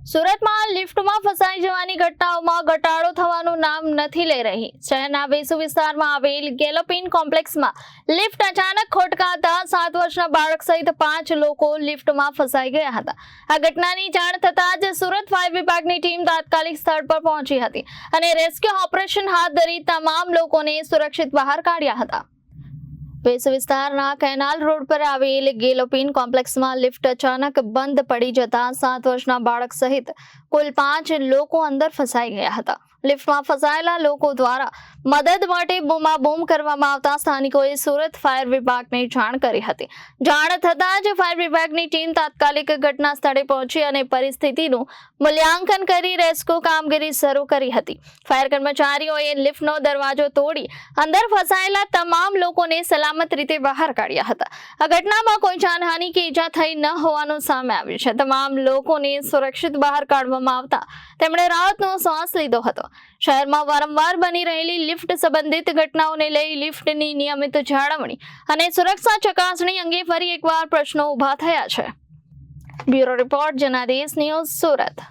સુરતમાં લિફ્ટમાં ફસાઈ જવાની ઘટનાઓમાં ઘટાડો થવાનું નામ નથી લઈ રહી। શહેરના વેસુ વિસ્તારમાં આવેલ ગેલોપિન કોમ્પ્લેક્સમાં લિફ્ટ અચાનક ખોટકાતા 7 વર્ષના બાળક સહિત 5 લોકો લિફ્ટમાં ફસાઈ ગયા હતા। આ ઘટનાની જાણ થતાં જ સુરત ફાયર વિભાગની ટીમ તાત્કાલિક સ્થળ પર પહોંચી હતી અને રેસ્ક્યુ ઓપરેશન હાથ ધરી તમામ લોકોને સુરક્ષિત બહાર કાઢ્યા હતા। વેસુ વિસ્તારના કેનાલ રોડ પર આવેલ ગેલોપિન કોમ્પ્લેક્સમાં લિફ્ટ અચાનક બંધ પડી જતા 7 વર્ષના બાળક સહિત કુલ 5 લોકો અંદર ફસાઈ ગયા હતા। લિફ્ટમાં ફસાયેલા લોકો દ્વારા મદદ માટે બૂમાબૂમ કરવામાં આવતા સ્થાનિકોએ સુરત ફાયર વિભાગને જાણ કરી હતી। જાણ થતાં જ ફાયર વિભાગની ટીમ તાત્કાલિક ઘટના સ્થળે પહોંચી અને પરિસ્થિતિનું મૂલ્યાંકન કરી રેસ્ક્યુ કામગીરી શરૂ કરી હતી। ફાયર કર્મચારીઓએ લિફ્ટનો દરવાજો તોડી અંદર ફસાયેલા તમામ લોકોને સલામત રીતે બહાર કાઢ્યા હતા। આ ઘટનામાં કોઈ જાનહાનિ કે ઈજા થઈ ન હોવાનું સામે આવ્યું છે। તમામ લોકોને સુરક્ષિત બહાર કાઢવામાં આવતા તેમણે રાહતનો શ્વાસ લીધો હતો। શહેરમાં વારંવાર બની રહેલી લિફ્ટ સંબંધિત ઘટનાઓને લઈ લિફ્ટની નિયમિત જાળવણી અને સુરક્ષા ચકાસણી અંગે ફરી એકવાર પ્રશ્નો ઊભા થયા છે। Bureau report Janadesh news Surat.